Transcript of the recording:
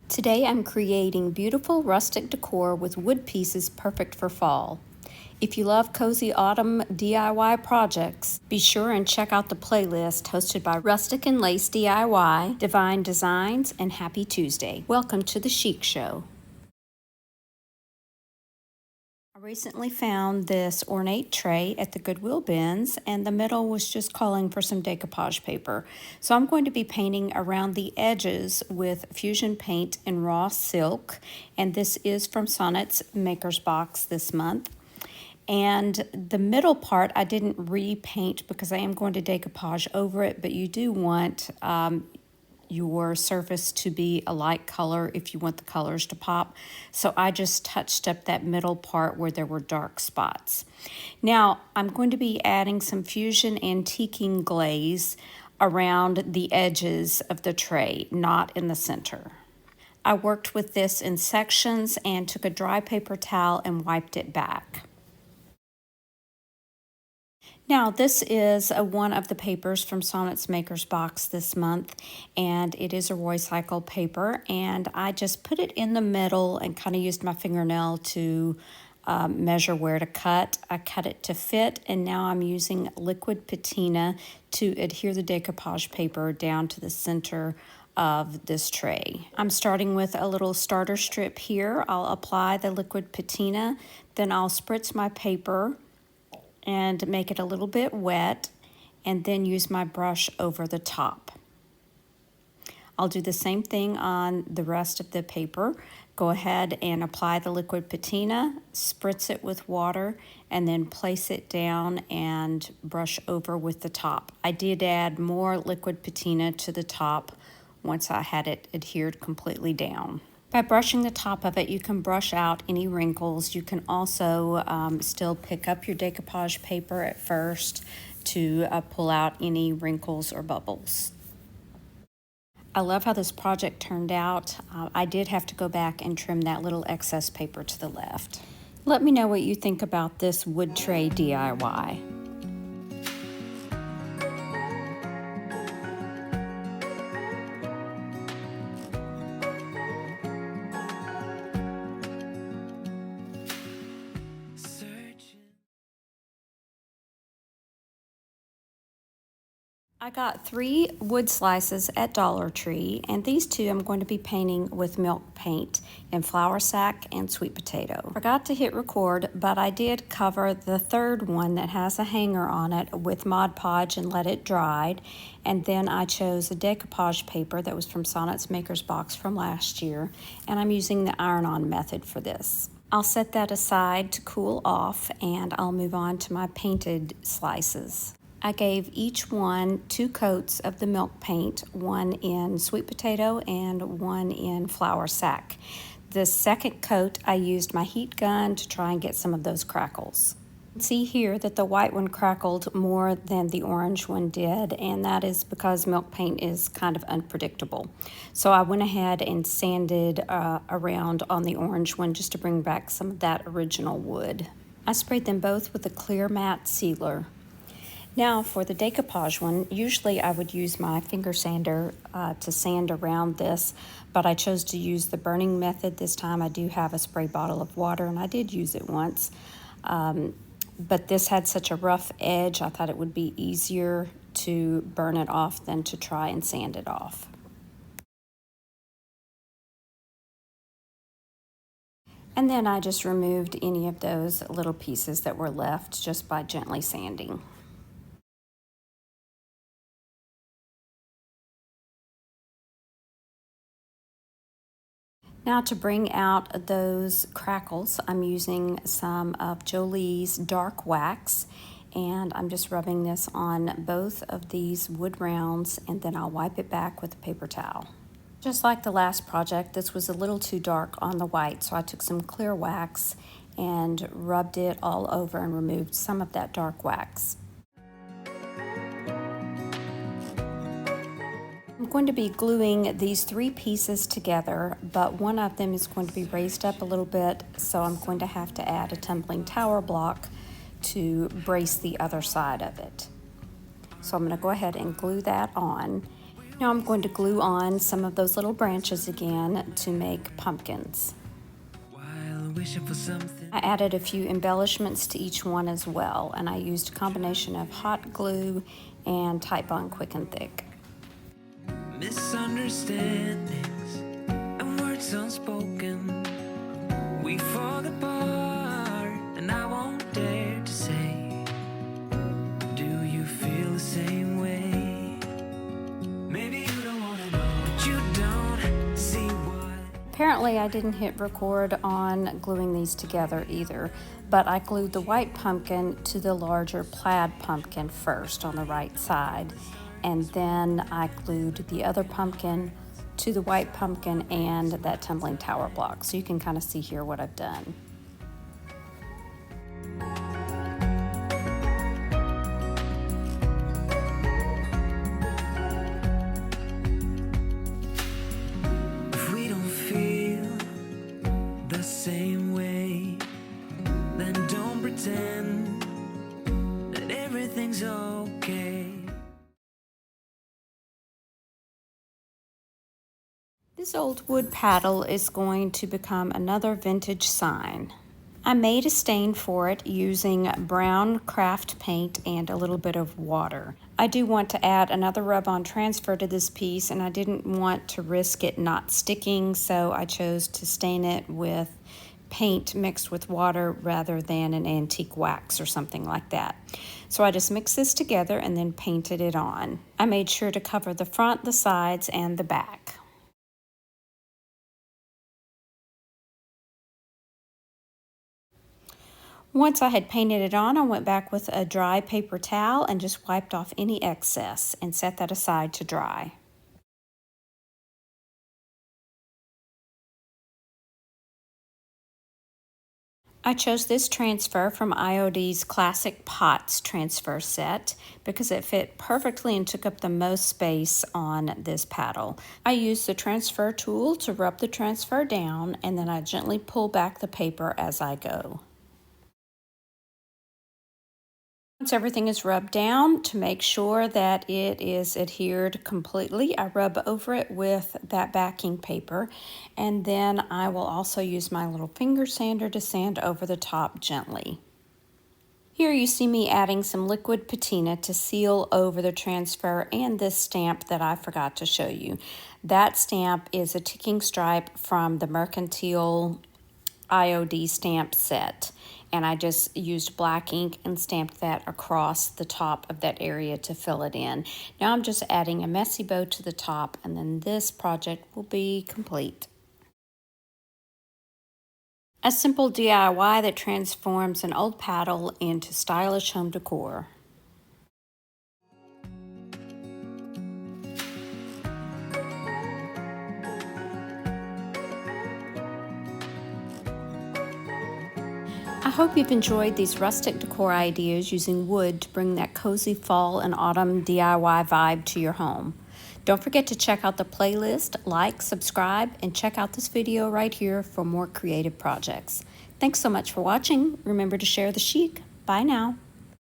Today I'm creating beautiful rustic decor with wood pieces perfect for fall. If you love cozy autumn DIY projects, be sure and check out the playlist hosted by Rustic and Lace DIY, Divine Designs, and Happy Tuesday. Welcome to the Chic Show. I recently found this ornate tray at the Goodwill bins, and the middle was just calling for some decoupage paper. So I'm going to be painting around the edges with Fusion Paint in Raw Silk, and this is from Sonnet's Maker's Box this month. And the middle part I didn't repaint because I am going to decoupage over it, but you do want your surface to be a light color if you want the colors to pop. So I just touched up that middle part where there were dark spots. Now I'm going to be adding some Fusion Antiquing glaze around the edges of the tray, not in the center. I worked with this in sections and took a dry paper towel and wiped it back. Now, this is one of the papers from Sonnet's Maker's Box this month, and it is a recycled paper, and I just put it in the middle and kind of used my fingernail to measure where to cut. I cut it to fit, and now I'm using liquid patina to adhere the decoupage paper down to the center of this tray. I'm starting with a little starter strip here. I'll apply the liquid patina, then I'll spritz my paper and make it a little bit wet, and then use my brush over the top. I'll do the same thing on the rest of the paper. Go ahead and apply the liquid patina, spritz it with water, and then place it down and brush over with the top. I did add more liquid patina to the top once I had it adhered completely down. By brushing the top of it, you can brush out any wrinkles. You can also still pick up your decoupage paper at first to pull out any wrinkles or bubbles. I love how this project turned out. I did have to go back and trim that little excess paper to the left. Let me know what you think about this wood tray DIY. I got 3 wood slices at Dollar Tree, and these 2 I'm going to be painting with milk paint in flour sack and sweet potato. Forgot to hit record, but I did cover the third one that has a hanger on it with Mod Podge and let it dry. And then I chose a decoupage paper that was from Sonnet's Maker's Box from last year, and I'm using the iron-on method for this. I'll set that aside to cool off, and I'll move on to my painted slices. I gave each one 2 coats of the milk paint, one in sweet potato and one in flour sack. The second coat, I used my heat gun to try and get some of those crackles. See here that the white one crackled more than the orange one did, and that is because milk paint is kind of unpredictable. So I went ahead and sanded around on the orange one just to bring back some of that original wood. I sprayed them both with a clear matte sealer. Now for the decoupage one, usually I would use my finger sander to sand around this, but I chose to use the burning method this time. I do have a spray bottle of water, and I did use it once, but this had such a rough edge, I thought it would be easier to burn it off than to try and sand it off. And then I just removed any of those little pieces that were left just by gently sanding. Now to bring out those crackles, I'm using some of Jolie's dark wax, and I'm just rubbing this on both of these wood rounds, and then I'll wipe it back with a paper towel. Just like the last project, this was a little too dark on the white, so I took some clear wax and rubbed it all over and removed some of that dark wax. I'm going to be gluing these 3 pieces together, but one of them is going to be raised up a little bit, so I'm going to have to add a tumbling tower block to brace the other side of it. So I'm going to go ahead and glue that on, Now I'm going to glue on some of those little branches again to make pumpkins. I added a few embellishments to each one as well, and I used a combination of hot glue and Titebond Quick and Thick. Misunderstandings and words unspoken, we fall apart, and I won't dare to say, do you feel the same way? Maybe you don't want to know, but you don't see what. Apparently I didn't hit record on gluing these together either, but I glued the white pumpkin to the larger plaid pumpkin first on the right side, and then I glued the other pumpkin to the white pumpkin and that tumbling tower block. So you can kind of see here what I've done. If we don't feel the same way, then don't pretend that everything's okay. This old wood paddle is going to become another vintage sign. I made a stain for it using brown craft paint and a little bit of water. I do want to add another rub-on transfer to this piece, and I didn't want to risk it not sticking, so I chose to stain it with paint mixed with water rather than an antique wax or something like that. So I just mixed this together and then painted it on. I made sure to cover the front, the sides, and the back. Once I had painted it on, I went back with a dry paper towel and just wiped off any excess and set that aside to dry. I chose this transfer from IOD's Classic Pots transfer set because it fit perfectly and took up the most space on this paddle. I used the transfer tool to rub the transfer down, and then I gently pull back the paper as I go. Once everything is rubbed down, to make sure that it is adhered completely, I rub over it with that backing paper, and then I will also use my little finger sander to sand over the top gently. Here you see me adding some liquid patina to seal over the transfer and this stamp that I forgot to show you. That stamp is a ticking stripe from the Mercantile IOD stamp set, and I just used black ink and stamped that across the top of that area to fill it in. Now I'm just adding a messy bow to the top, and then this project will be complete. A simple DIY that transforms an old paddle into stylish home decor. I hope you've enjoyed these rustic decor ideas using wood to bring that cozy fall and autumn DIY vibe to your home. Don't forget to check out the playlist, like, subscribe, and check out this video right here for more creative projects. Thanks so much for watching. Remember to share the chic. Bye now.